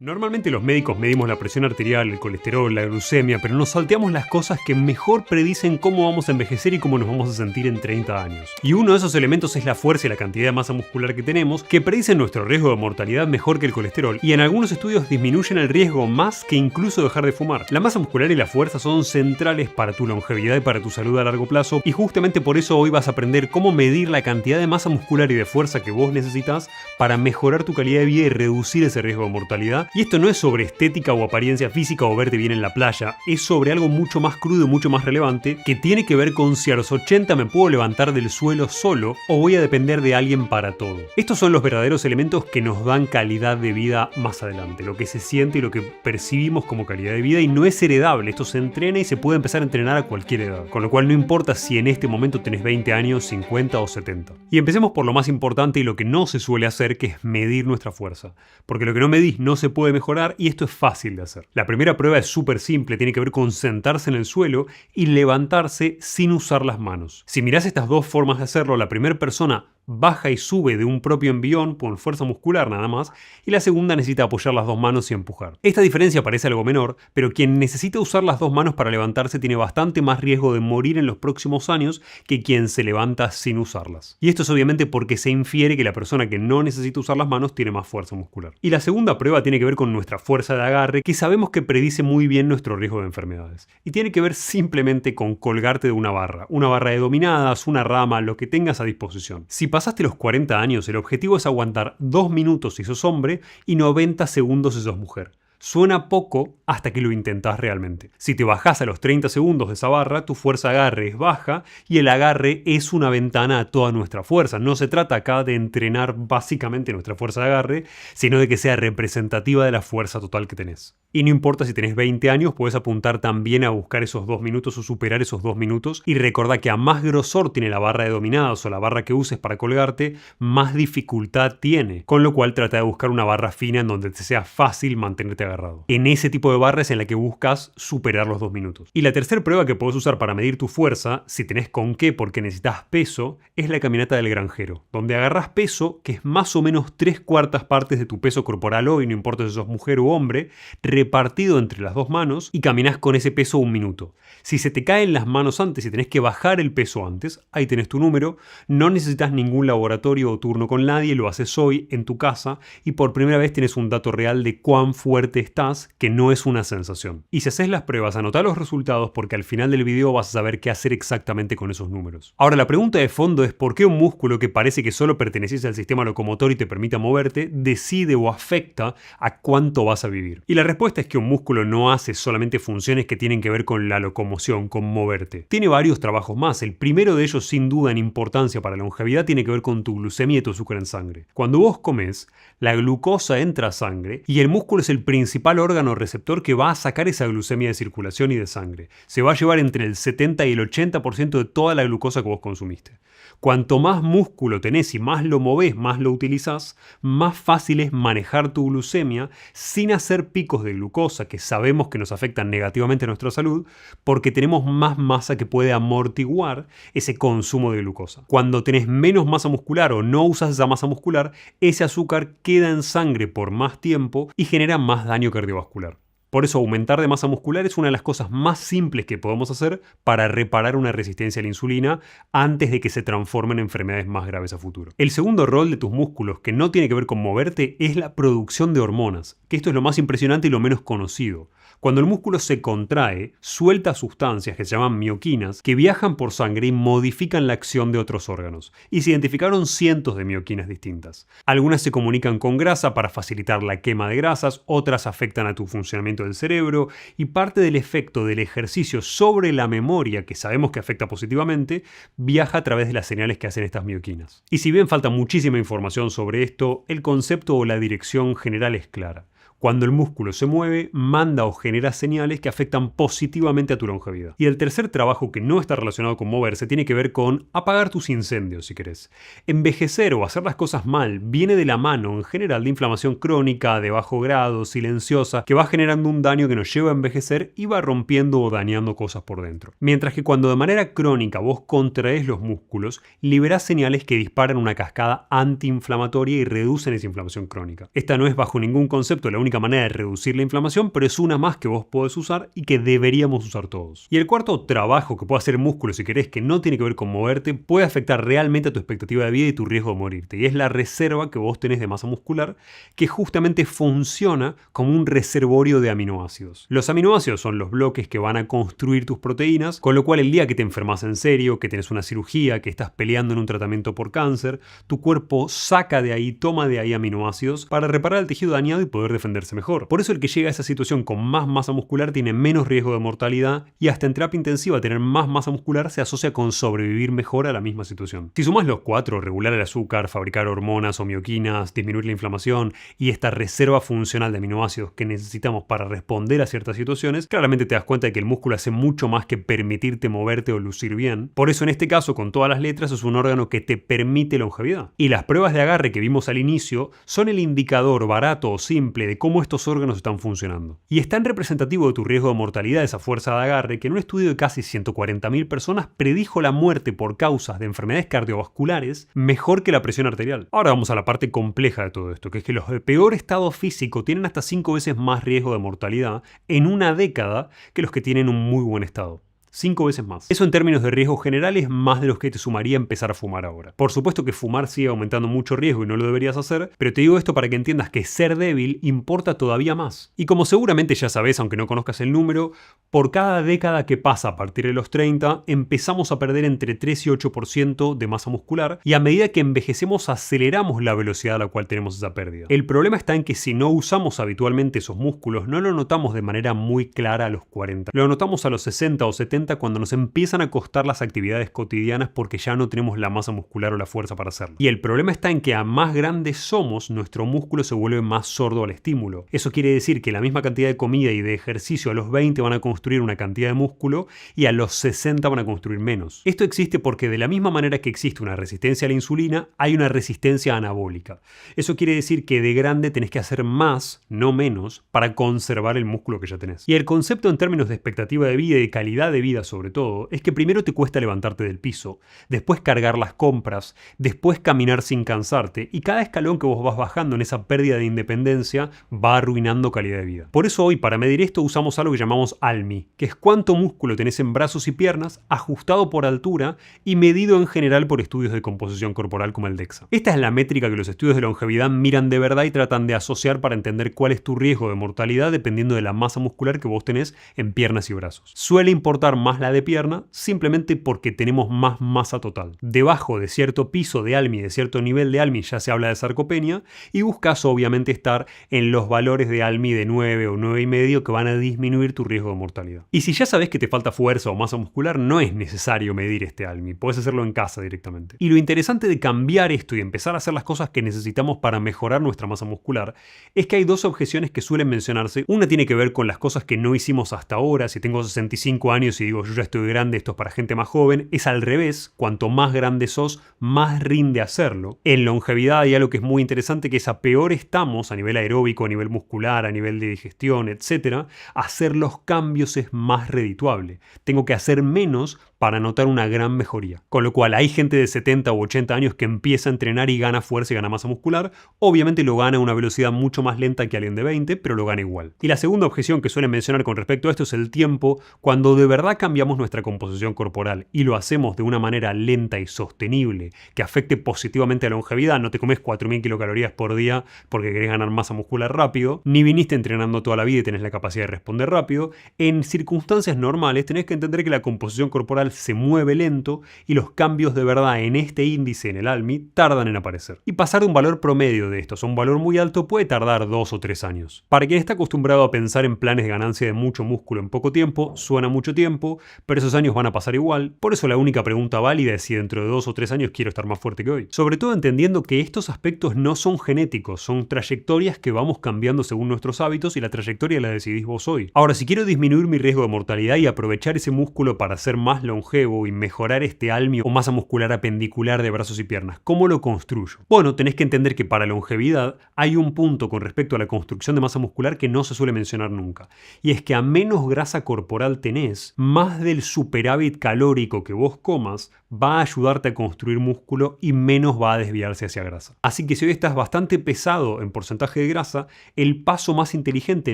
Normalmente los médicos medimos la presión arterial, el colesterol, la glucemia, pero nos salteamos las cosas que mejor predicen cómo vamos a envejecer y cómo nos vamos a sentir en 30 años. Y uno de esos elementos es la fuerza y la cantidad de masa muscular que tenemos, que predicen nuestro riesgo de mortalidad mejor que el colesterol, y en algunos estudios disminuyen el riesgo más que incluso dejar de fumar. La masa muscular y la fuerza son centrales para tu longevidad y para tu salud a largo plazo, y justamente por eso hoy vas a aprender cómo medir la cantidad de masa muscular y de fuerza que vos necesitas para mejorar tu calidad de vida y reducir ese riesgo de mortalidad. Y esto no es sobre estética o apariencia física o verte bien en la playa, es sobre algo mucho más crudo y mucho más relevante que tiene que ver con si a los 80 me puedo levantar del suelo solo o voy a depender de alguien para todo. Estos son los verdaderos elementos que nos dan calidad de vida más adelante, lo que se siente y lo que percibimos como calidad de vida, y no es heredable, esto se entrena y se puede empezar a entrenar a cualquier edad, con lo cual no importa si en este momento tenés 20 años, 50 o 70. Y empecemos por lo más importante y lo que no se suele hacer, que es medir nuestra fuerza, porque lo que no medís no se puede mejorar, y esto es fácil de hacer. La primera prueba es súper simple, tiene que ver con sentarse en el suelo y levantarse sin usar las manos. Si mirás estas dos formas de hacerlo, la primera persona baja y sube de un propio envión por fuerza muscular nada más, y la segunda necesita apoyar las dos manos y empujar. Esta diferencia parece algo menor, pero quien necesita usar las dos manos para levantarse tiene bastante más riesgo de morir en los próximos años que quien se levanta sin usarlas. Y esto es obviamente porque se infiere que la persona que no necesita usar las manos tiene más fuerza muscular. Y la segunda prueba tiene que ver con nuestra fuerza de agarre, que sabemos que predice muy bien nuestro riesgo de enfermedades. Y tiene que ver simplemente con colgarte de una barra de dominadas, una rama, lo que tengas a disposición. Si pasaste los 40 años, el objetivo es aguantar 2 minutos si sos hombre y 90 segundos si sos mujer. Suena poco hasta que lo intentás realmente. Si te bajás a los 30 segundos de esa barra, tu fuerza de agarre es baja, y el agarre es una ventana a toda nuestra fuerza. No se trata acá de entrenar básicamente nuestra fuerza de agarre, sino de que sea representativa de la fuerza total que tenés. Y no importa si tenés 20 años, puedes apuntar también a buscar esos 2 minutos o superar esos 2 minutos, y recordá que a más grosor tiene la barra de dominadas o la barra que uses para colgarte, más dificultad tiene. Con lo cual trata de buscar una barra fina en donde te sea fácil mantenerte agarrado. En ese tipo de barra es en la que buscas superar los 2 minutos. Y la tercera prueba que podés usar para medir tu fuerza, si tenés con qué porque necesitas peso, es la caminata del granjero, donde agarrás peso, que es más o menos 3/4 partes de tu peso corporal hoy, no importa si sos mujer u hombre, repartido entre las dos manos, y caminás con ese peso 1 minuto. Si se te caen las manos antes y tenés que bajar el peso antes, ahí tenés tu número, no necesitas ningún laboratorio o turno con nadie, lo haces hoy en tu casa y por primera vez tenés un dato real de cuán fuerte estás, que no es una sensación. Y si haces las pruebas, anotá los resultados, porque al final del video vas a saber qué hacer exactamente con esos números. Ahora, la pregunta de fondo es ¿por qué un músculo que parece que solo pertenece al sistema locomotor y te permite moverte, decide o afecta a cuánto vas a vivir? Y la respuesta es que un músculo no hace solamente funciones que tienen que ver con la locomoción, con moverte. Tiene varios trabajos más. El primero de ellos, sin duda en importancia para la longevidad, tiene que ver con tu glucemia y tu azúcar en sangre. Cuando vos comes, la glucosa entra a sangre y el músculo es el principal órgano receptor que va a sacar esa glucemia de circulación y de sangre. Se va a llevar entre el 70 y el 80% de toda la glucosa que vos consumiste. Cuanto más músculo tenés y más lo movés, más lo utilizás, más fácil es manejar tu glucemia sin hacer picos de glucosa que sabemos que nos afectan negativamente a nuestra salud, porque tenemos más masa que puede amortiguar ese consumo de glucosa. Cuando tenés menos masa muscular o no usas esa masa muscular, ese azúcar queda en sangre por más tiempo y genera más daño cardiovascular. Por eso aumentar de masa muscular es una de las cosas más simples que podemos hacer para reparar una resistencia a la insulina antes de que se transformen en enfermedades más graves a futuro. El segundo rol de tus músculos, que no tiene que ver con moverte, es la producción de hormonas, que esto es lo más impresionante y lo menos conocido. Cuando el músculo se contrae, suelta sustancias que se llaman mioquinas, que viajan por sangre y modifican la acción de otros órganos. Y se identificaron cientos de mioquinas distintas. Algunas se comunican con grasa para facilitar la quema de grasas, otras afectan a tu funcionamiento del cerebro, y parte del efecto del ejercicio sobre la memoria, que sabemos que afecta positivamente, viaja a través de las señales que hacen estas mioquinas. Y si bien falta muchísima información sobre esto, el concepto o la dirección general es clara. Cuando el músculo se mueve, manda o genera señales que afectan positivamente a tu longevidad. Y el tercer trabajo, que no está relacionado con moverse, tiene que ver con apagar tus incendios, si querés. Envejecer o hacer las cosas mal viene de la mano, en general, de inflamación crónica, de bajo grado, silenciosa, que va generando un daño que nos lleva a envejecer y va rompiendo o dañando cosas por dentro. Mientras que cuando de manera crónica vos contraes los músculos, liberás señales que disparan una cascada antiinflamatoria y reducen esa inflamación crónica. Esta no es bajo ningún concepto la la única manera de reducir la inflamación, pero es una más que vos podés usar y que deberíamos usar todos. Y el cuarto trabajo que puede hacer el músculo, si querés, que no tiene que ver con moverte, puede afectar realmente a tu expectativa de vida y tu riesgo de morirte. Y es la reserva que vos tenés de masa muscular, que justamente funciona como un reservorio de aminoácidos. Los aminoácidos son los bloques que van a construir tus proteínas, con lo cual el día que te enfermas en serio, que tenés una cirugía, que estás peleando en un tratamiento por cáncer, tu cuerpo saca de ahí, toma de ahí aminoácidos para reparar el tejido dañado y poder defenderse mejor. Por eso el que llega a esa situación con más masa muscular tiene menos riesgo de mortalidad y hasta en terapia intensiva tener más masa muscular se asocia con sobrevivir mejor a la misma situación. Si sumás los cuatro, regular el azúcar, fabricar hormonas o mioquinas, disminuir la inflamación y esta reserva funcional de aminoácidos que necesitamos para responder a ciertas situaciones, claramente te das cuenta de que el músculo hace mucho más que permitirte moverte o lucir bien. Por eso en este caso, con todas las letras, es un órgano que te permite longevidad. Y las pruebas de agarre que vimos al inicio son el indicador barato o simple de cómo estos órganos están funcionando. Y es tan representativo de tu riesgo de mortalidad esa fuerza de agarre que en un estudio de casi 140.000 personas predijo la muerte por causas de enfermedades cardiovasculares mejor que la presión arterial. Ahora vamos a la parte compleja de todo esto, que es que los de peor estado físico tienen hasta 5 veces más riesgo de mortalidad en una década que los que tienen un muy buen estado. 5 veces más. Eso en términos de riesgo general es más de los que te sumaría empezar a fumar ahora. Por supuesto que fumar sigue aumentando mucho riesgo y no lo deberías hacer, pero te digo esto para que entiendas que ser débil importa todavía más. Y como seguramente ya sabes, aunque no conozcas el número, por cada década que pasa a partir de los 30, empezamos a perder entre 3 y 8% de masa muscular y a medida que envejecemos aceleramos la velocidad a la cual tenemos esa pérdida. El problema está en que si no usamos habitualmente esos músculos, no lo notamos de manera muy clara a los 40. Lo notamos a los 60 o 70 cuando nos empiezan a costar las actividades cotidianas porque ya no tenemos la masa muscular o la fuerza para hacerlo. Y el problema está en que a más grandes somos, nuestro músculo se vuelve más sordo al estímulo. Eso quiere decir que la misma cantidad de comida y de ejercicio a los 20 van a construir una cantidad de músculo y a los 60 van a construir menos. Esto existe porque de la misma manera que existe una resistencia a la insulina, hay una resistencia anabólica. Eso quiere decir que de grande tenés que hacer más, no menos, para conservar el músculo que ya tenés. Y el concepto en términos de expectativa de vida y de calidad de vida sobre todo, es que primero te cuesta levantarte del piso, después cargar las compras, después caminar sin cansarte, y cada escalón que vos vas bajando en esa pérdida de independencia va arruinando calidad de vida. Por eso hoy, para medir esto, usamos algo que llamamos ALMI, que es cuánto músculo tenés en brazos y piernas, ajustado por altura y medido en general por estudios de composición corporal como el DEXA. Esta es la métrica que los estudios de longevidad miran de verdad y tratan de asociar para entender cuál es tu riesgo de mortalidad dependiendo de la masa muscular que vos tenés en piernas y brazos. Suele importar más la de pierna simplemente porque tenemos más masa total. Debajo de cierto piso de ALMI, de cierto nivel de ALMI, ya se habla de sarcopenia y buscas obviamente estar en los valores de ALMI de 9 o 9,5 que van a disminuir tu riesgo de mortalidad. Y si ya sabes que te falta fuerza o masa muscular, no es necesario medir este ALMI, puedes hacerlo en casa directamente. Y lo interesante de cambiar esto y empezar a hacer las cosas que necesitamos para mejorar nuestra masa muscular es que hay dos objeciones que suelen mencionarse. Una tiene que ver con las cosas que no hicimos hasta ahora. Si tengo 65 años y digo yo ya estoy grande, esto es para gente más joven, es al revés. Cuanto más grande sos, más rinde hacerlo. En longevidad hay algo que es muy interesante, que es a peor estamos a nivel aeróbico, a nivel muscular, a nivel de digestión, etc. Hacer los cambios es más redituable. Tengo que hacer menos para notar una gran mejoría. Con lo cual hay gente de 70 u 80 años que empieza a entrenar y gana fuerza y gana masa muscular. Obviamente lo gana a una velocidad mucho más lenta que alguien de 20, pero lo gana igual. Y la segunda objeción que suelen mencionar con respecto a esto es el tiempo. Cuando de verdad cambiamos nuestra composición corporal y lo hacemos de una manera lenta y sostenible que afecte positivamente a la longevidad, no te comes 4.000 kilocalorías por día porque querés ganar masa muscular rápido, ni viniste entrenando toda la vida y tenés la capacidad de responder rápido, en circunstancias normales tenés que entender que la composición corporal se mueve lento y los cambios de verdad en este índice, en el ALMI, tardan en aparecer. Y pasar de un valor promedio de estos a un valor muy alto puede tardar 2 o 3 años. Para quien está acostumbrado a pensar en planes de ganancia de mucho músculo en poco tiempo, suena mucho tiempo, pero esos años van a pasar igual. Por eso la única pregunta válida es si dentro de 2 o 3 años quiero estar más fuerte que hoy. Sobre todo entendiendo que estos aspectos no son genéticos, son trayectorias que vamos cambiando según nuestros hábitos y la trayectoria la decidís vos hoy. Ahora, si quiero disminuir mi riesgo de mortalidad y aprovechar ese músculo para ser más longevo longevo y mejorar este almio o masa muscular apendicular de brazos y piernas? ¿Cómo lo construyo? Bueno, tenés que entender que para longevidad hay un punto con respecto a la construcción de masa muscular que no se suele mencionar nunca. Y es que a menos grasa corporal tenés, más del superávit calórico que vos comas va a ayudarte a construir músculo y menos va a desviarse hacia grasa. Así que si hoy estás bastante pesado en porcentaje de grasa, el paso más inteligente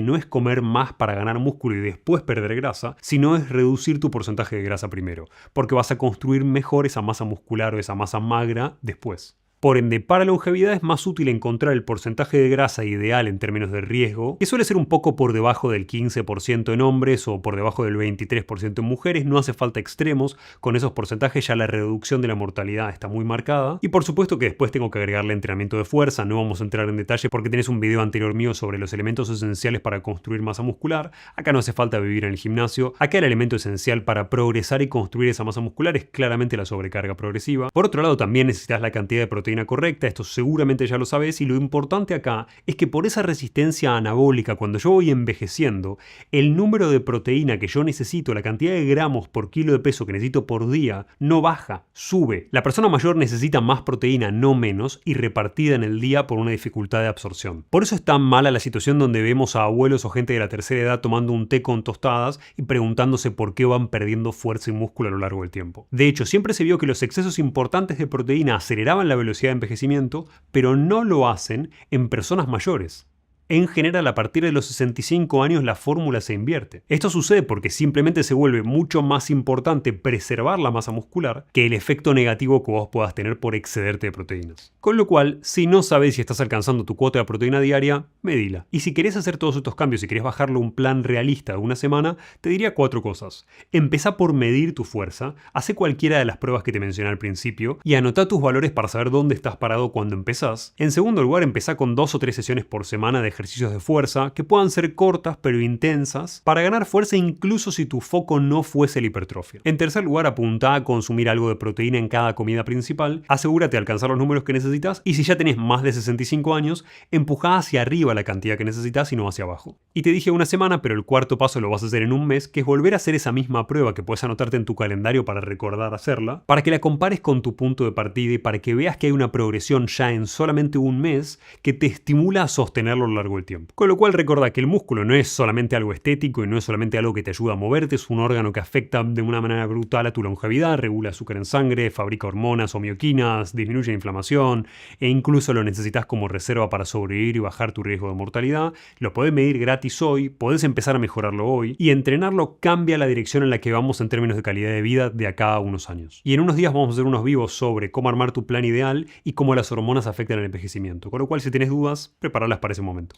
no es comer más para ganar músculo y después perder grasa, sino es reducir tu porcentaje de grasa primero, porque vas a construir mejor esa masa muscular o esa masa magra después. Por ende, para longevidad es más útil encontrar el porcentaje de grasa ideal en términos de riesgo, que suele ser un poco por debajo del 15% en hombres o por debajo del 23% en mujeres. No hace falta extremos, con esos porcentajes ya la reducción de la mortalidad está muy marcada. Y por supuesto que después tengo que agregarle entrenamiento de fuerza, no vamos a entrar en detalle porque tenés un video anterior mío sobre los elementos esenciales para construir masa muscular. Acá no hace falta vivir en el gimnasio, acá el elemento esencial para progresar y construir esa masa muscular es claramente la sobrecarga progresiva. Por otro lado, también necesitas la cantidad de proteína correcta, esto seguramente ya lo sabes, y lo importante acá es que por esa resistencia anabólica, cuando yo voy envejeciendo, el número de proteína que yo necesito, la cantidad de gramos por kilo de peso que necesito por día, no baja, sube. La persona mayor necesita más proteína, no menos, y repartida en el día por una dificultad de absorción. Por eso es tan mala la situación donde vemos a abuelos o gente de la tercera edad tomando un té con tostadas y preguntándose por qué van perdiendo fuerza y músculo a lo largo del tiempo. De hecho, siempre se vio que los excesos importantes de proteína aceleraban la velocidad de envejecimiento, pero no lo hacen en personas mayores. En general, a partir de los 65 años la fórmula se invierte. Esto sucede porque simplemente se vuelve mucho más importante preservar la masa muscular que el efecto negativo que vos puedas tener por excederte de proteínas. Con lo cual, si no sabes si estás alcanzando tu cuota de proteína diaria, medila. Y si querés hacer todos estos cambios, si querés bajarle un plan realista de una semana, te diría 4 cosas. Empezá por medir tu fuerza, hacé cualquiera de las pruebas que te mencioné al principio y anotá tus valores para saber dónde estás parado cuando empezás. En segundo lugar, empezá con 2 o 3 sesiones por semana de ejercicios de fuerza que puedan ser cortas pero intensas para ganar fuerza incluso si tu foco no fuese la hipertrofia. En tercer lugar, apuntá a consumir algo de proteína en cada comida principal, asegúrate de alcanzar los números que necesitas y si ya tenés más de 65 años, empujá hacia arriba la cantidad que necesitas y no hacia abajo. Y te dije una semana, pero el cuarto paso lo vas a hacer en un mes, que es volver a hacer esa misma prueba que puedes anotarte en tu calendario para recordar hacerla, para que la compares con tu punto de partida y para que veas que hay una progresión ya en solamente un mes que te estimula a sostenerlo a lo largo del tiempo. Con lo cual recuerda que el músculo no es solamente algo estético y no es solamente algo que te ayuda a moverte, es un órgano que afecta de una manera brutal a tu longevidad, regula azúcar en sangre, fabrica hormonas o mioquinas, disminuye la inflamación e incluso lo necesitas como reserva para sobrevivir y bajar tu riesgo de mortalidad. Lo podés medir gratis hoy, podés empezar a mejorarlo hoy y entrenarlo cambia la dirección en la que vamos en términos de calidad de vida de acá a unos años. Y en unos días vamos a hacer unos vivos sobre cómo armar tu plan ideal y cómo las hormonas afectan el envejecimiento. Con lo cual si tenés dudas, preparalas para ese momento.